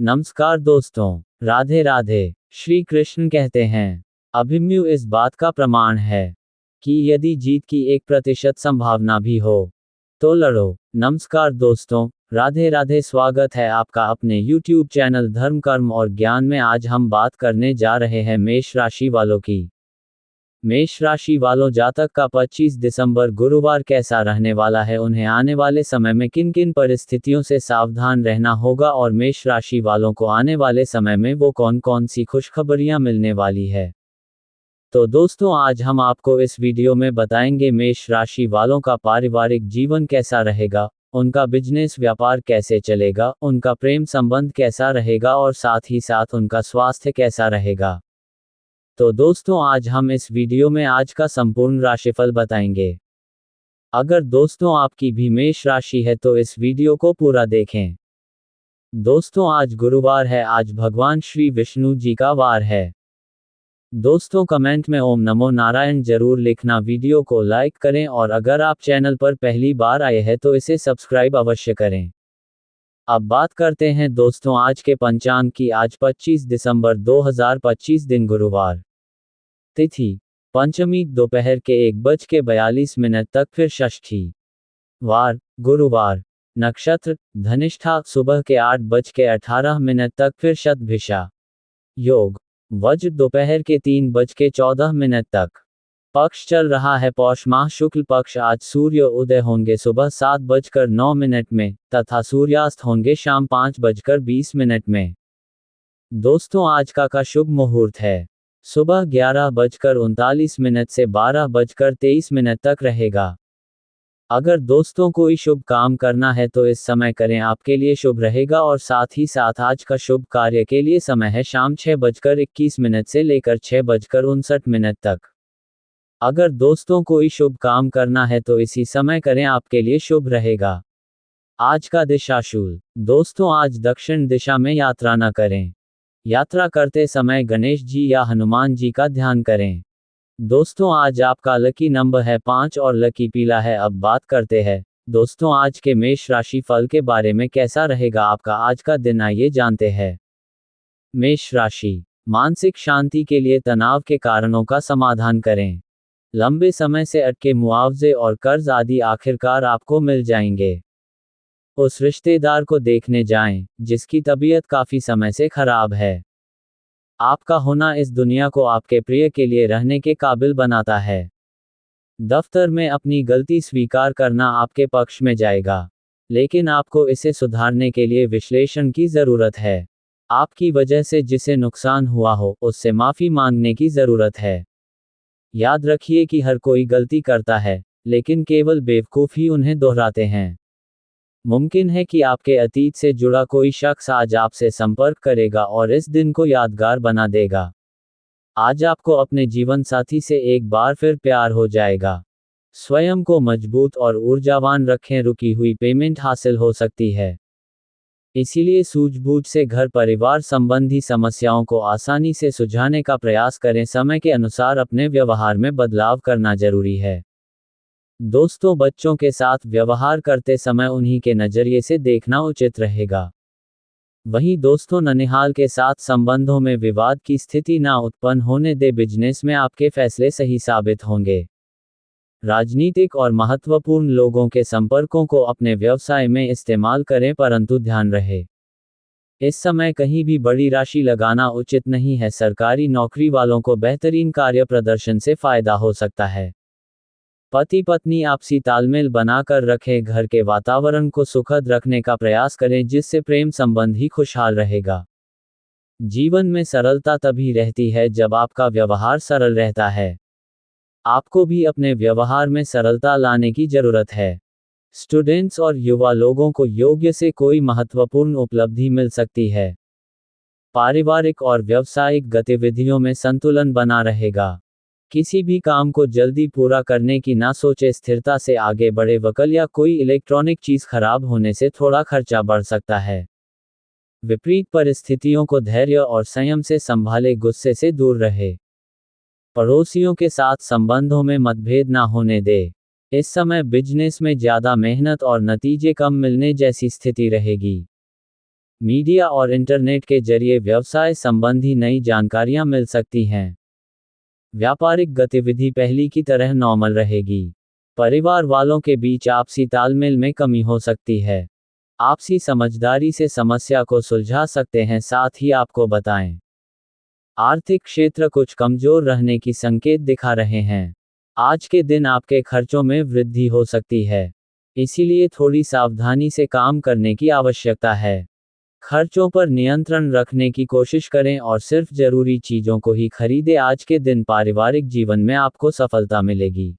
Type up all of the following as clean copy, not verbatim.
नमस्कार दोस्तों, राधे राधे। श्री कृष्ण कहते हैं, अभिमन्यु इस बात का प्रमाण है कि यदि जीत की 1% संभावना भी हो तो लड़ो। नमस्कार दोस्तों, राधे राधे। स्वागत है आपका अपने YouTube चैनल धर्म कर्म और ज्ञान में। आज हम बात करने जा रहे हैं मेष राशि वालों की। मेष राशि वालों, जातक का 25 दिसंबर गुरुवार कैसा रहने वाला है, उन्हें आने वाले समय में किन किन परिस्थितियों से सावधान रहना होगा और मेष राशि वालों को आने वाले समय में वो कौन कौन सी खुशखबरियां मिलने वाली है। तो दोस्तों, आज हम आपको इस वीडियो में बताएंगे मेष राशि वालों का पारिवारिक जीवन कैसा रहेगा, उनका बिजनेस व्यापार कैसे चलेगा, उनका प्रेम संबंध कैसा रहेगा और साथ ही साथ उनका स्वास्थ्य कैसा रहेगा। तो दोस्तों, आज हम इस वीडियो में आज का संपूर्ण राशिफल बताएंगे। अगर दोस्तों आपकी भी मेष राशि है तो इस वीडियो को पूरा देखें। दोस्तों, आज गुरुवार है, आज भगवान श्री विष्णु जी का वार है। दोस्तों, कमेंट में ओम नमो नारायण जरूर लिखना, वीडियो को लाइक करें और अगर आप चैनल पर पहली बार आए हैं तो इसे सब्सक्राइब अवश्य करें। अब बात करते हैं दोस्तों आज के पंचांग की। आज 25 दिसंबर 2025 दिन गुरुवार, तिथि पंचमी दोपहर के 1:42 तक, फिर षष्ठी, वार गुरुवार, नक्षत्र धनिष्ठा सुबह के 8:18 तक, फिर शतभिषा, योग वज्र दोपहर के 3:14 तक, पक्ष चल रहा है पौष माह शुक्ल पक्ष। आज सूर्य उदय होंगे सुबह 7:09 में तथा सूर्यास्त होंगे शाम 5:20 में। दोस्तों, आज का शुभ मुहूर्त है सुबह 11:39 से 12:23 तक रहेगा। अगर दोस्तों कोई शुभ काम करना है तो इस समय करें, आपके लिए शुभ रहेगा। और साथ ही साथ आज का शुभ कार्य के लिए समय है शाम 6:21 से लेकर 6:59 तक। अगर दोस्तों कोई शुभ काम करना है तो इसी समय करें, आपके लिए शुभ रहेगा। आज का दिशाशूल, दोस्तों आज दक्षिण दिशा में यात्रा न करें। यात्रा करते समय गणेश जी या हनुमान जी का ध्यान करें। दोस्तों, आज आपका लकी नंबर है 5 और लकी पीला है। अब बात करते हैं दोस्तों आज के मेष राशि फल के बारे में, कैसा रहेगा आपका आज का दिन, आइए जानते हैं। मेष राशि, मानसिक शांति के लिए तनाव के कारणों का समाधान करें। लंबे समय से अटके मुआवजे और कर्ज आदि आखिरकार आपको मिल जाएंगे। उस रिश्तेदार को देखने जाएं जिसकी तबीयत काफी समय से खराब है। आपका होना इस दुनिया को आपके प्रिय के लिए रहने के काबिल बनाता है। दफ्तर में अपनी गलती स्वीकार करना आपके पक्ष में जाएगा, लेकिन आपको इसे सुधारने के लिए विश्लेषण की जरूरत है। आपकी वजह से जिसे नुकसान हुआ हो उससे माफी मांगने की जरूरत है। याद रखिए कि हर कोई गलती करता है, लेकिन केवल बेवकूफ ही उन्हें दोहराते हैं। मुमकिन है कि आपके अतीत से जुड़ा कोई शख्स आज आपसे संपर्क करेगा और इस दिन को यादगार बना देगा। आज आपको अपने जीवन साथी से एक बार फिर प्यार हो जाएगा। स्वयं को मजबूत और ऊर्जावान रखें, रुकी हुई पेमेंट हासिल हो सकती है, इसीलिए सूझबूझ से घर परिवार संबंधी समस्याओं को आसानी से सुलझाने का प्रयास करें। समय के अनुसार अपने व्यवहार में बदलाव करना जरूरी है। दोस्तों, बच्चों के साथ व्यवहार करते समय उन्हीं के नजरिए से देखना उचित रहेगा। वहीं दोस्तों, ननिहाल के साथ संबंधों में विवाद की स्थिति ना उत्पन्न होने दे। बिजनेस में आपके फैसले सही साबित होंगे। राजनीतिक और महत्वपूर्ण लोगों के संपर्कों को अपने व्यवसाय में इस्तेमाल करें, परंतु ध्यान रहे इस समय कहीं भी बड़ी राशि लगाना उचित नहीं है। सरकारी नौकरी वालों को बेहतरीन कार्य प्रदर्शन से फायदा हो सकता है। पति पत्नी आपसी तालमेल बनाकर रखें, घर के वातावरण को सुखद रखने का प्रयास करें जिससे प्रेम संबंध ही खुशहाल रहेगा। जीवन में सरलता तभी रहती है जब आपका व्यवहार सरल रहता है। आपको भी अपने व्यवहार में सरलता लाने की जरूरत है। स्टूडेंट्स और युवा लोगों को योग्य से कोई महत्वपूर्ण उपलब्धि मिल सकती है। पारिवारिक और व्यावसायिक गतिविधियों में संतुलन बना रहेगा। किसी भी काम को जल्दी पूरा करने की ना सोचे, स्थिरता से आगे बढ़े। वकल या कोई इलेक्ट्रॉनिक चीज खराब होने से थोड़ा खर्चा बढ़ सकता है। विपरीत परिस्थितियों को धैर्य और संयम से संभाले, गुस्से से दूर रहे। पड़ोसियों के साथ संबंधों में मतभेद ना होने दे। इस समय बिजनेस में ज्यादा मेहनत और नतीजे कम मिलने जैसी स्थिति रहेगी। मीडिया और इंटरनेट के जरिए व्यवसाय संबंधी नई जानकारियां मिल सकती हैं। व्यापारिक गतिविधि पहली की तरह नॉर्मल रहेगी। परिवार वालों के बीच आपसी तालमेल में कमी हो सकती है। आपसी समझदारी से समस्या को सुलझा सकते हैं। साथ ही आपको बताएं, आर्थिक क्षेत्र कुछ कमजोर रहने की संकेत दिखा रहे हैं। आज के दिन आपके खर्चों में वृद्धि हो सकती है, इसीलिए थोड़ी सावधानी से काम करने की आवश्यकता है। खर्चों पर नियंत्रण रखने की कोशिश करें और सिर्फ जरूरी चीजों को ही खरीदें। आज के दिन पारिवारिक जीवन में आपको सफलता मिलेगी।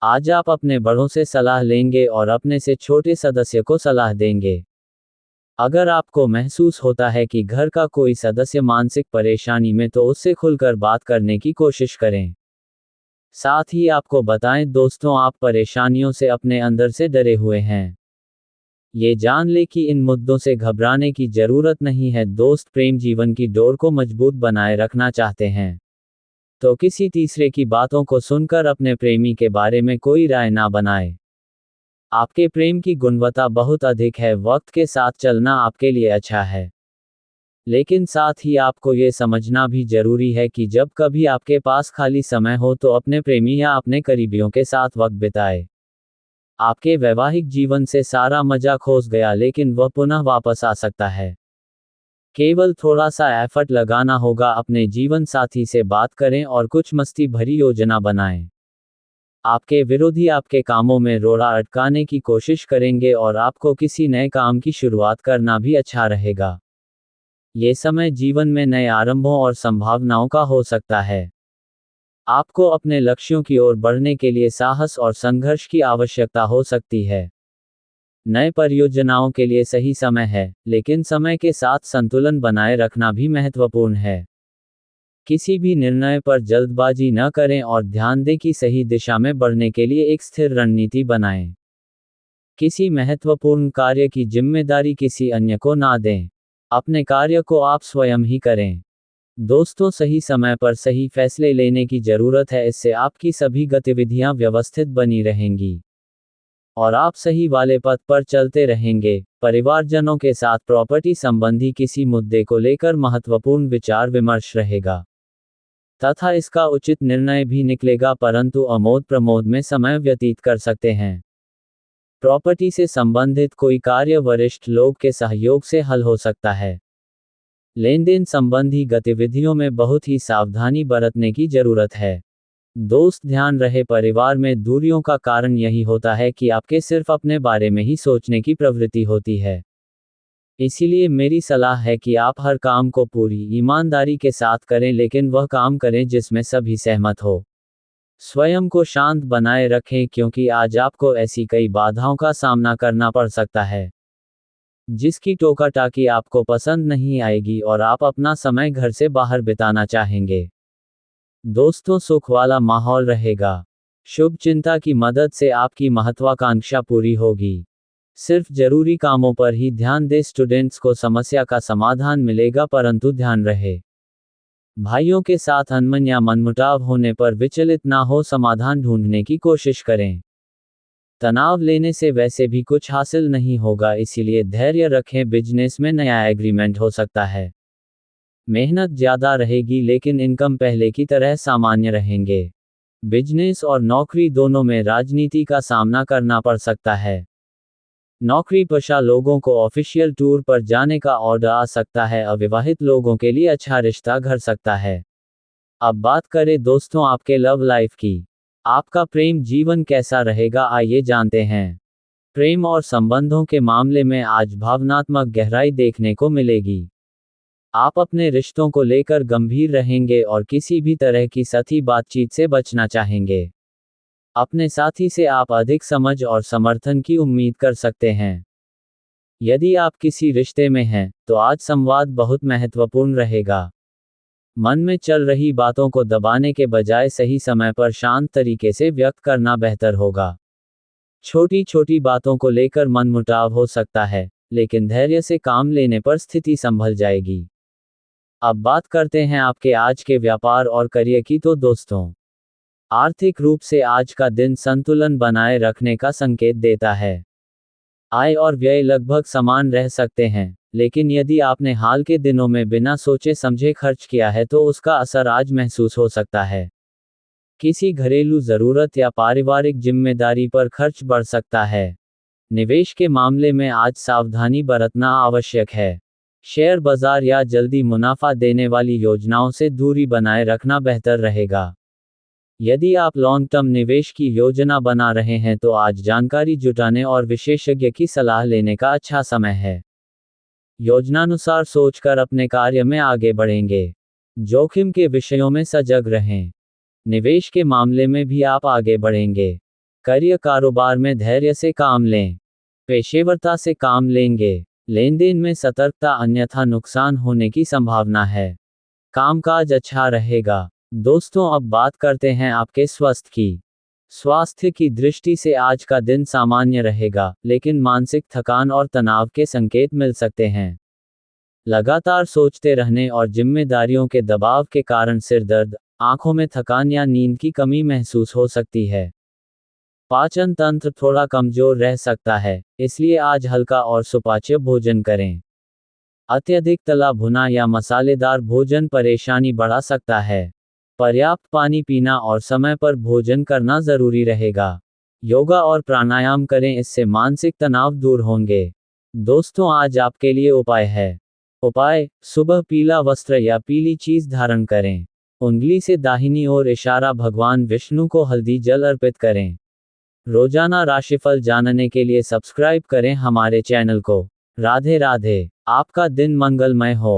आज आप अपने बड़ों से सलाह लेंगे और अपने से छोटे सदस्य को सलाह देंगे। अगर आपको महसूस होता है कि घर का कोई सदस्य मानसिक परेशानी में, तो उससे खुलकर बात करने की कोशिश करें। साथ ही आपको बताएं दोस्तों, आप परेशानियों से अपने अंदर से डरे हुए हैं। ये जान ले कि इन मुद्दों से घबराने की जरूरत नहीं है। दोस्त प्रेम जीवन की डोर को मजबूत बनाए रखना चाहते हैं, तो किसी तीसरे की बातों को सुनकर अपने प्रेमी के बारे में कोई राय ना बनाए। आपके प्रेम की गुणवत्ता बहुत अधिक है। वक्त के साथ चलना आपके लिए अच्छा है, लेकिन साथ ही आपको ये समझना भी जरूरी है कि जब कभी आपके पास खाली समय हो तो अपने प्रेमी या अपने करीबियों के साथ वक्त बिताए। आपके वैवाहिक जीवन से सारा मजा खोस गया, लेकिन वह पुनः वापस आ सकता है। केवल थोड़ा सा एफर्ट लगाना होगा। अपने जीवन साथी से बात करें और कुछ मस्ती भरी योजना बनाएं। आपके विरोधी आपके कामों में रोड़ा अटकाने की कोशिश करेंगे और आपको किसी नए काम की शुरुआत करना भी अच्छा रहेगा। ये समय जीवन में नए आरंभों और संभावनाओं का हो सकता है। आपको अपने लक्ष्यों की ओर बढ़ने के लिए साहस और संघर्ष की आवश्यकता हो सकती है। नए परियोजनाओं के लिए सही समय है, लेकिन समय के साथ संतुलन बनाए रखना भी महत्वपूर्ण है। किसी भी निर्णय पर जल्दबाजी न करें और ध्यान दें कि सही दिशा में बढ़ने के लिए एक स्थिर रणनीति बनाएं। किसी महत्वपूर्ण कार्य की जिम्मेदारी किसी अन्य को ना दें। अपने कार्य को आप स्वयं ही करें। दोस्तों, सही समय पर सही फैसले लेने की जरूरत है। इससे आपकी सभी गतिविधियां व्यवस्थित बनी रहेंगी और आप सही वाले पथ पर चलते रहेंगे। परिवारजनों के साथ प्रॉपर्टी संबंधी किसी मुद्दे को लेकर महत्वपूर्ण विचार विमर्श रहेगा तथा इसका उचित निर्णय भी निकलेगा, परंतु अमोद प्रमोद में समय व्यतीत कर सकते हैं। प्रॉपर्टी से संबंधित कोई कार्य वरिष्ठ लोग के सहयोग से हल हो सकता है। लेन देन संबंधी गतिविधियों में बहुत ही सावधानी बरतने की जरूरत है। दोस्त, ध्यान रहे, परिवार में दूरियों का कारण यही होता है कि आपके सिर्फ अपने बारे में ही सोचने की प्रवृत्ति होती है। इसीलिए मेरी सलाह है कि आप हर काम को पूरी ईमानदारी के साथ करें, लेकिन वह काम करें जिसमें सभी सहमत हो। स्वयं को शांत बनाए रखें, क्योंकि आज आपको ऐसी कई बाधाओं का सामना करना पड़ सकता है जिसकी टोका टाकी आपको पसंद नहीं आएगी और आप अपना समय घर से बाहर बिताना चाहेंगे। दोस्तों, सुख वाला माहौल रहेगा। शुभ चिंता की मदद से आपकी महत्वाकांक्षा पूरी होगी। सिर्फ जरूरी कामों पर ही ध्यान दें। स्टूडेंट्स को समस्या का समाधान मिलेगा, परंतु ध्यान रहे भाइयों के साथ अनमन या मनमुटाव होने पर विचलित ना हो, समाधान ढूंढने की कोशिश करें। तनाव लेने से वैसे भी कुछ हासिल नहीं होगा, इसीलिए धैर्य रखें। बिजनेस में नया एग्रीमेंट हो सकता है। मेहनत ज्यादा रहेगी, लेकिन इनकम पहले की तरह सामान्य रहेंगे। बिजनेस और नौकरी दोनों में राजनीति का सामना करना पड़ सकता है। नौकरीपेशा लोगों को ऑफिशियल टूर पर जाने का ऑर्डर आ सकता है। अविवाहित लोगों के लिए अच्छा रिश्ता घर सकता है। अब बात करें दोस्तों आपके लव लाइफ की। आपका प्रेम जीवन कैसा रहेगा, आइए जानते हैं। प्रेम और संबंधों के मामले में आज भावनात्मक गहराई देखने को मिलेगी। आप अपने रिश्तों को लेकर गंभीर रहेंगे और किसी भी तरह की सती बातचीत से बचना चाहेंगे। अपने साथी से आप अधिक समझ और समर्थन की उम्मीद कर सकते हैं। यदि आप किसी रिश्ते में हैं, तो आज संवाद बहुत महत्वपूर्ण रहेगा। मन में चल रही बातों को दबाने के बजाय सही समय पर शांत तरीके से व्यक्त करना बेहतर होगा। छोटी छोटी बातों को लेकर मनमुटाव हो सकता है, लेकिन धैर्य से काम लेने पर स्थिति संभल जाएगी। अब बात करते हैं आपके आज के व्यापार और करियर की। तो दोस्तों, आर्थिक रूप से आज का दिन संतुलन बनाए रखने का संकेत देता है। आय और व्यय लगभग समान रह सकते हैं, लेकिन यदि आपने हाल के दिनों में बिना सोचे समझे खर्च किया है तो उसका असर आज महसूस हो सकता है। किसी घरेलू ज़रूरत या पारिवारिक जिम्मेदारी पर खर्च बढ़ सकता है। निवेश के मामले में आज सावधानी बरतना आवश्यक है। शेयर बाजार या जल्दी मुनाफा देने वाली योजनाओं से दूरी बनाए रखना बेहतर रहेगा। यदि आप लॉन्ग टर्म निवेश की योजना बना रहे हैं तो आज जानकारी जुटाने और विशेषज्ञ की सलाह लेने का अच्छा समय है। योजनानुसार सोचकर अपने कार्य में आगे बढ़ेंगे। जोखिम के विषयों में सजग रहें। निवेश के मामले में भी आप आगे बढ़ेंगे। करियर कारोबार में धैर्य से काम लें। पेशेवरता से काम लेंगे। लेन देन में सतर्कता, अन्यथा नुकसान होने की संभावना है। कामकाज अच्छा रहेगा। दोस्तों, अब बात करते हैं आपके स्वास्थ्य की दृष्टि से आज का दिन सामान्य रहेगा, लेकिन मानसिक थकान और तनाव के संकेत मिल सकते हैं। लगातार सोचते रहने और जिम्मेदारियों के दबाव के कारण सिर दर्द, आंखों में थकान या नींद की कमी महसूस हो सकती है। पाचन तंत्र थोड़ा कमजोर रह सकता है, इसलिए आज हल्का और सुपाच्य भोजन करें। अत्यधिक तला भुना या मसालेदार भोजन परेशानी बढ़ा सकता है। पर्याप्त पानी पीना और समय पर भोजन करना जरूरी रहेगा। योगा और प्राणायाम करें, इससे मानसिक तनाव दूर होंगे। दोस्तों, आज आपके लिए उपाय, सुबह पीला वस्त्र या पीली चीज धारण करें। उंगली से दाहिनी ओर इशारा, भगवान विष्णु को हल्दी जल अर्पित करें। रोजाना राशिफल जानने के लिए सब्सक्राइब करें हमारे चैनल को। राधे राधे। आपका दिन मंगलमय हो।